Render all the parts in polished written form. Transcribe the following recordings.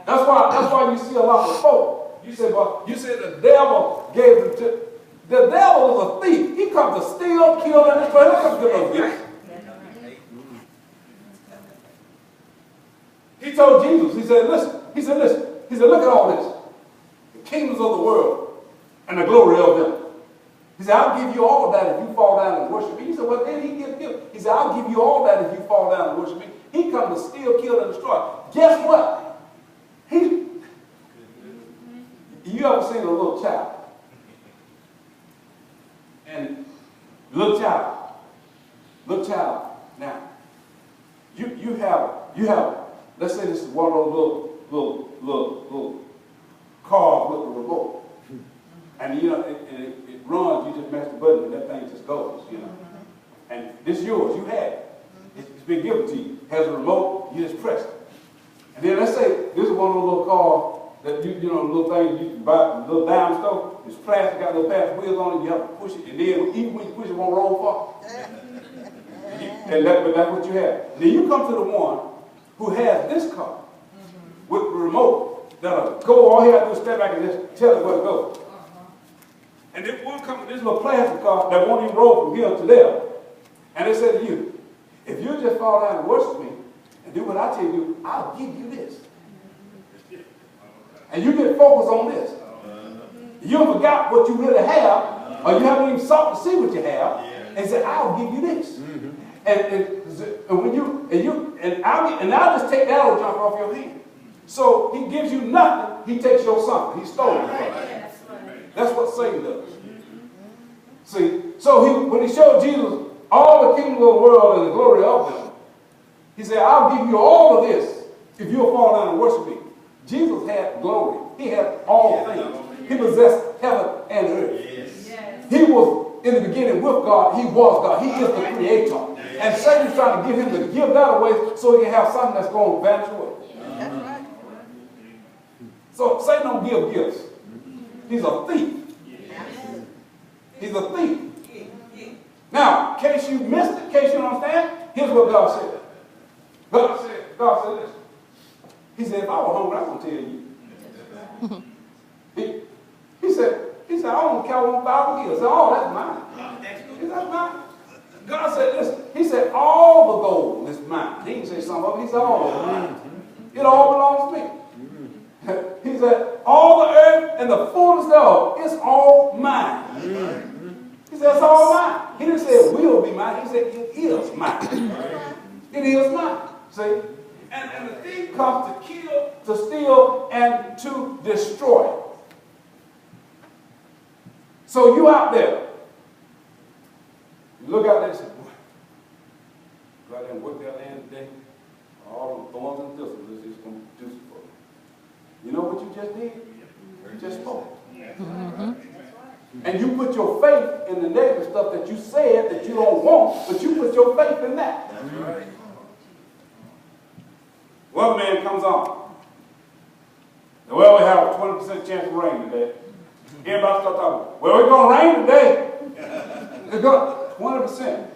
That's why you see a lot of folk. You said the devil gave it to. The devil is a thief. He comes to steal, kill, and destroy. He don't come to give us gifts. He told Jesus, he said, listen. He said, look at all this. The kingdoms of the world and the glory of them. He said, I'll give you all of that if you fall down and worship me. He said, well, then he gives gifts. He said, I'll give you all that if you fall down and worship me. He comes to steal, kill, and destroy. Guess what? You ever seen a little child? And little child, now, you have, let's say this is one of those little cars with the remote. And it runs, you just mash the button and that thing just goes, And this is yours, you have it. It's been given to you. Has a remote, you just press it. And then let's say this is one of those little cars that little things you can buy at the little dime store. It's plastic, got little plastic wheels on it, you have to push it, and then even when you push it, it won't roll far. But that's what you have. Then you come to the one who has this car with the remote that'll go, all he has to do is step back and just tell it where to go. And then one comes to this little plastic car that won't even roll from here to there. And they say to you, if you just fall down and worship me and do what I tell you, I'll give you this. And you get focused on this. You forgot what you really have, or you haven't even sought to see what you have, and say, I'll give you this. And I'll just take that old junk off your hand. So he gives you nothing, he takes your something. He stole it from you. That's what Satan does. See, so when he showed Jesus all the kingdom of the world and the glory of them, he said, I'll give you all of this if you'll fall down and worship me. Jesus had glory. He had all things. He possessed heaven and earth. Yes. He was in the beginning with God. He was God. He is the creator. And Satan's trying to get him to give that away so he can have something that's going to vanish away. That's right. So Satan don't give gifts. He's a thief. He's a thief. Now, in case you missed it, in case you don't understand, here's what God said. God said this. He said, if I were hungry, I'm going to tell you. He said, I don't care what 1,000 years. I said, oh, that's mine. He said, that's mine. God said, listen, he said, all the gold is mine. He didn't say some of it. He said, all of it mine. It all belongs to me. He said, all the earth and the fullness thereof, it's all mine. He said, it's all mine. He didn't say it will be mine. He said, it is mine. It is mine. See? And the thief comes to kill, to steal, and to destroy. So you out there, you look out there and say, boy, go out there and work that land today. All the thorns and thistles is just going to produce it for you. You know what you just did? You just spoke. And you put your faith in the negative stuff that you said that you don't want, but you put your faith in that. That's right. Weatherman comes on. Well, we have a 20% chance of rain today. Everybody start talking, well, it's going to rain today. It's going 20%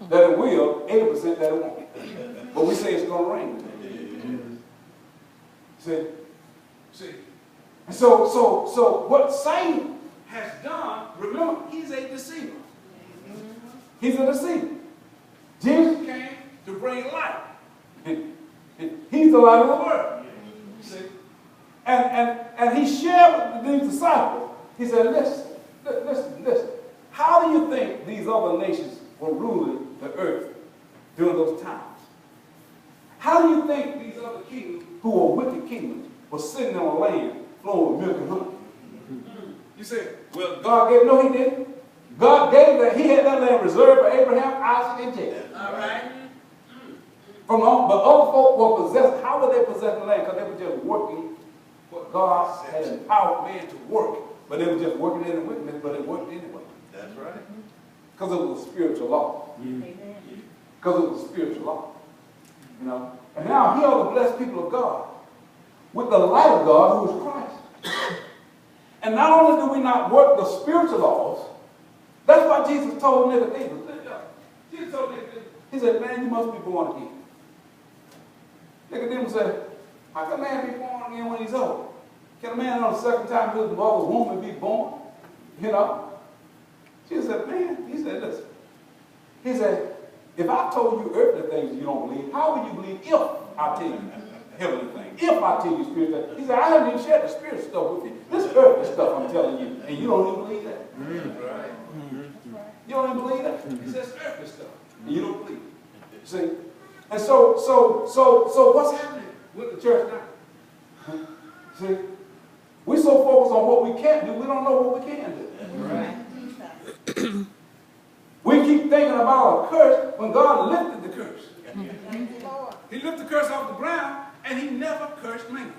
that it will, 80% that it won't. But we say it's going to rain today. See? And so what Satan has done, remember, he's a deceiver. He's a deceiver. Jesus came to bring light. He's the light of the world. See? And he shared with these disciples. He said, listen. How do you think these other nations were ruling the earth during those times? How do you think these other kingdoms, who were wicked kingdoms, were sitting on land flowing with milk and honey? You say, well, God gave, no, he didn't. God gave that, he had that land reserved for Abraham, Isaac, and Jacob. All right. But other folk were possessed. How were they possessing the land? Because they were just working what God had empowered man to work. But they were just working in the wickedness, but it worked anyway. That's right. Because it was a spiritual law. Because it was a spiritual law. You know. And now here are the blessed people of God with the light of God who is Christ. And not only do we not work the spiritual laws, that's why Jesus told Nicodemus. Jesus told Nicodemus, he said, man, you must be born again. Nicodemus said, how can man be born again when he's old? Can a man on the second time his mother's womb be born? You know? She said, man, he said, listen. He said, if I told you earthly things you don't believe, how would you believe if I tell you heavenly things? If I tell you spiritual things? He said, I haven't even shared the spirit stuff with you. This earthly stuff I'm telling you, and you don't even believe that. Right. You don't even believe that. He says earthly stuff, and you don't believe it. See? And so what's happening with the church now? See? We're so focused on what we can't do, we don't know what we can do. Right. We keep thinking about a curse when God lifted the curse. He lifted the curse off the ground, and he never cursed man.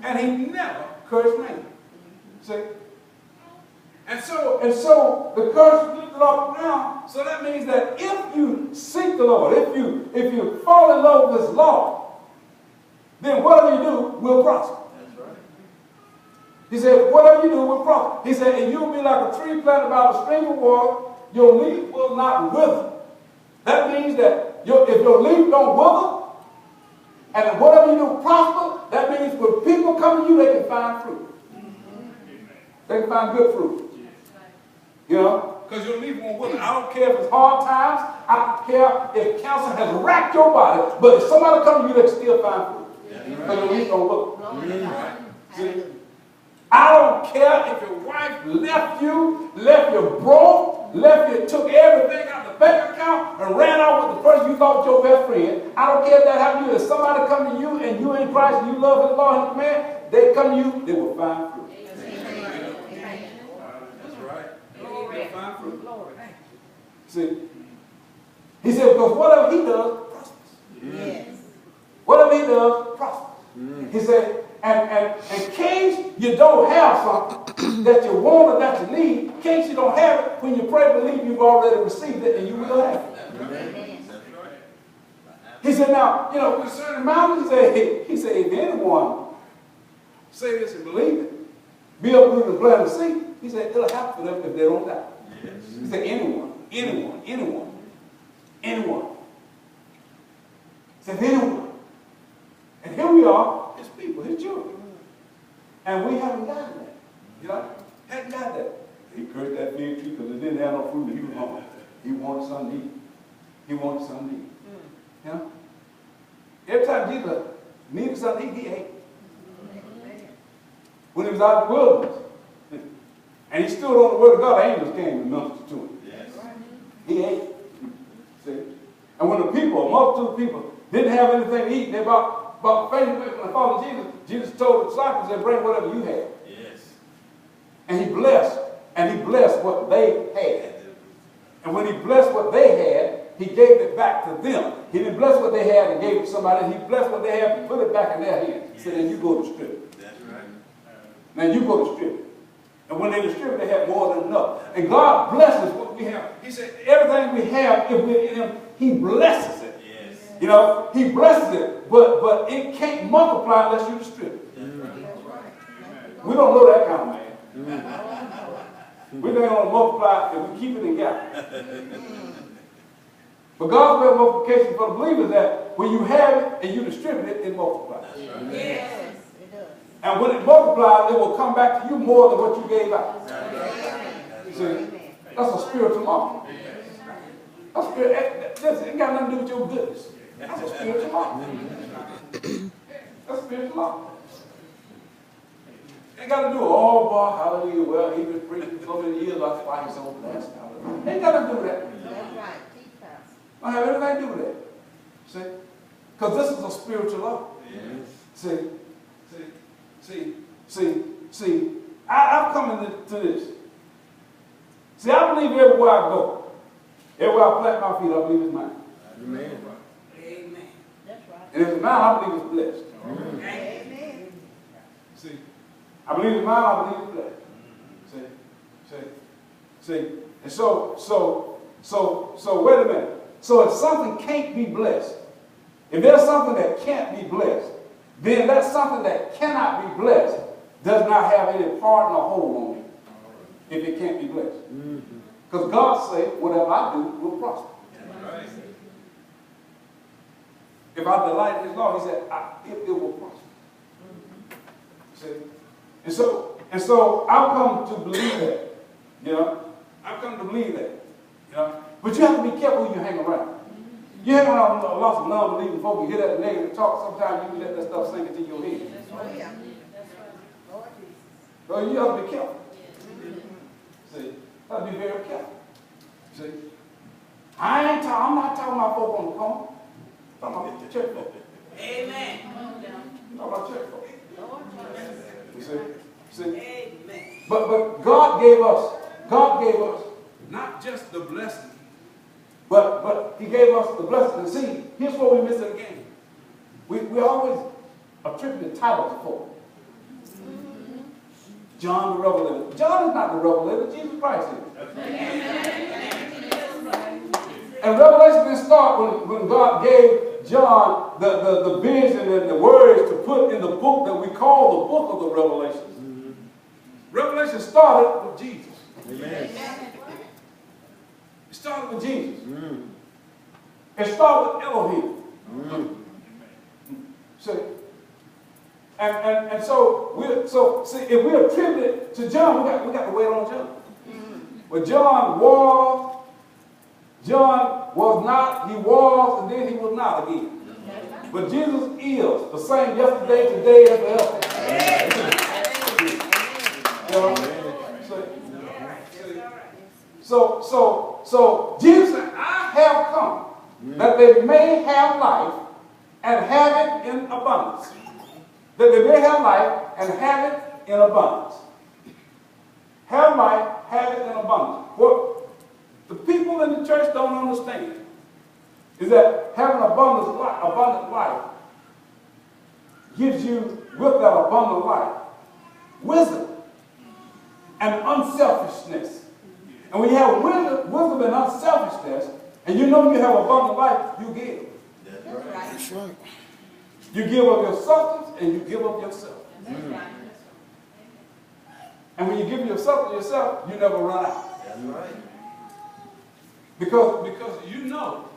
And he never cursed man. See? And so the curse is lifted off the ground. So that means that if you seek the Lord, if you fall in love with his law, then whatever you do will prosper. He said, whatever you do will prosper. He said, and you'll be like a tree planted by the stream of water. Your leaf will not wither. That means that if your leaf don't wither, and whatever you do prosper, that means when people come to you, they can find fruit. They can find good fruit. You know? Because your leaf won't wither. I don't care if it's hard times. I don't care if cancer has racked your body. But if somebody comes to you, they can still find fruit. Because your leaf don't wither. See? I don't care if your wife left you broke, took everything out of the bank account and ran out with the person you thought was your best friend. I don't care if that happened to you. If somebody come to you and you in Christ and you love his law and his command, they come to you, they will find fruit. That's right. They'll find fruit. See? He said, because whatever he does, prospers. Yes. Whatever he does, prospers. He said, and in case you don't have something that you want or that you need, in case you don't have it, when you pray, believe you've already received it and you will have it. Amen. He said, now, you know, concerning mountains, he said, if anyone say this and believe it, be uprooted and plant the seed, he said, it'll happen for them if they don't die. Yes. He said, anyone. He said, anyone. And here we are, his people, his children. And we haven't gotten that. You know? Hadn't got that. He cursed that fig tree because it didn't have no fruit and he was hungry. He wanted something to eat. You know? Every time Jesus needed something to eat, he ate. When he was out in the wilderness. And he stood on the word of God, the angels came and ministered to him. Yes. He ate. See? And when the people, a multitude of people, didn't have anything to eat, they brought faith away from the Father Jesus. Jesus told the disciples, they bring whatever you have. Yes. And he blessed what they had. And when he blessed what they had, he gave it back to them. He didn't bless what they had and gave it to somebody. He blessed what they had and put it back in their hands. He said, then you go distribute it. That's right. Now you go distribute it. And when they distribute, they have more than enough. And God blesses what we have. He said, everything we have, if we're in him, he blesses it. Yes. You know, he blesses it, but it can't multiply unless you distribute it. That's right. We don't know that kind of man. We're not going to multiply if we keep it in gap. But God's way of multiplication for the believer is that when you have it and you distribute it, it multiplies. Right. Yes, it does. And when it multiplies, it will come back to you more than what you gave out. Right. See, that's a spiritual law. That's it ain't got nothing to do with your goodness. That's a spiritual law. That's a spiritual law. Ain't got to do, oh boy, hallelujah, well, he was preaching for so many years, that's why he's so blessed. Ain't got to do with that. That's right. Don't have anything to do with that. See? Because this is a spiritual law. Yes. See, I've come into this. See, I believe everywhere I go, everywhere I plant my feet, I believe it's mine. Amen. Amen. That's right. And if it's mine, I believe it's blessed. Amen. See, I believe it's mine, I believe it's blessed. See. And so wait a minute. So if something can't be blessed, if there's something that can't be blessed, then that something that cannot be blessed does not have any part nor hold on it if it can't be blessed. Because God said, whatever I do will prosper. Right. If I delight in his law, he said, it will prosper. And so I've come to believe that. You know, I've come to believe that. You know, but you have to be careful who you hang around. You hang around lots of non-believing folk, you hear that negative talk, sometimes you can let that stuff sink into your head. So you have to be careful. See, you have to be very careful. See, I'm not talking about folk on the corner. I'm talking about church folk. Amen. I'm talking about church folk. You see? Amen. But God gave us not just the blessing, but He gave us the blessing. And see, here's what we miss again. We always attribute the titles to folk. John the Revelator. John is not the Revelator, Jesus Christ is. And Revelation didn't start when God gave John the vision and the words to put in the book that we call the book of the Revelation. Revelation started with Jesus. Amen. It started with Jesus. It started with Elohim. See? And so see, if we attribute it to John, we got to wait on John. But John was not, he was, and then he was not again. But Jesus is the same yesterday, today, and forever. So Jesus said, I have come that they may have life and have it in abundance. That they may have life and have it in abundance. Have life, have it in abundance. What the people in the church don't understand is that having abundant life gives you, with that abundant life, wisdom and unselfishness. And when you have wisdom and unselfishness, and you know you have abundant life, you give. That's right. You give up your substance and you give up yourself. And when you give yourself to yourself, you never run out. That's right. Because you know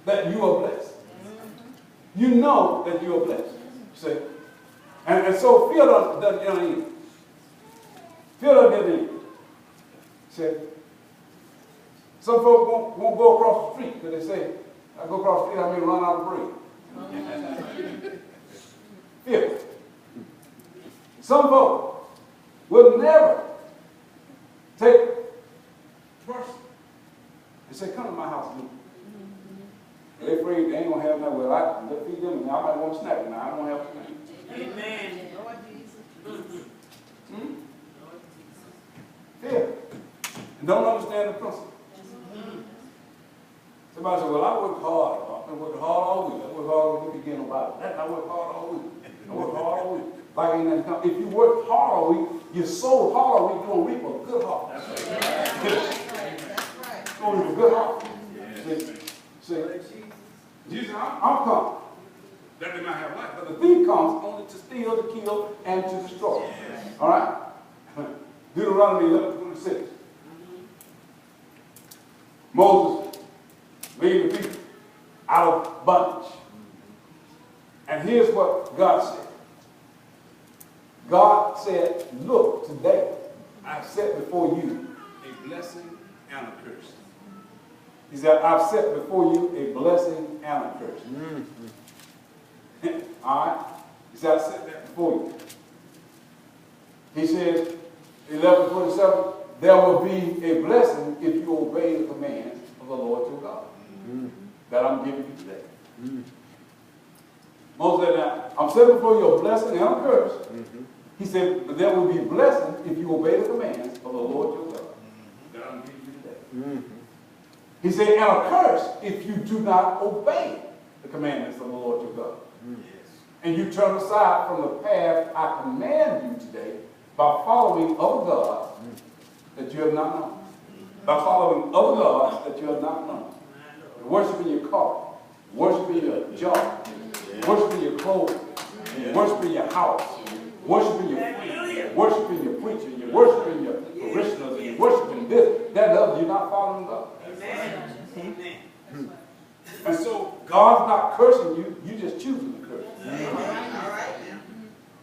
that you are blessed. You know that you are blessed. See? And so fear doesn't enter in. Fear doesn't enter in. See? Some folks won't go across the street because they say, I go across the street, I may run out of bread. Fear. Some folks will never take person and say, come to my house and eat. They're afraid they ain't going to have nothing. Well, I feed them and I might want a snack now. I don't have a snack. Amen. Lord Jesus. Fear. And don't understand the principle. Somebody said, well, I work hard. I've been working hard all week. I work hard all week again about that. I work hard all week. I work hard all week. Like ain't nothing come. If you work hard all week, you sow hard all week, you're going to reap a good harvest. That's right. You're going to reap a good harvest. See? Jesus, I'm come that they might have life. But the thief comes only to steal, to kill, and to destroy. All right? Deuteronomy 11:26. Moses lead the people out of bondage. And here's what God said. God said, look, today I've set before you a blessing and a curse. He said, I've set before you a blessing and a curse. All right? He said, I set that before you. He says, 11:27, there will be a blessing if you obey the commands of the Lord your God that I'm giving you today. Moses said, now, I'm setting before you a blessing and a curse. He said, but there will be a blessing if you obey the commands of the Lord your God that I'm giving you today. He said, and a curse if you do not obey the commandments of the Lord your God. And you turn aside from the path I command you today by following other gods that you have not known. By following other gods that you have not known. Worshiping your car, worshiping your job, worshiping your clothes, worshiping your house, worshiping your friends, worshiping your preacher, you're worshiping your parishioners, you're worshiping this, that, and other. You're not following God. Amen. And so God's not cursing you, you're just choosing to curse.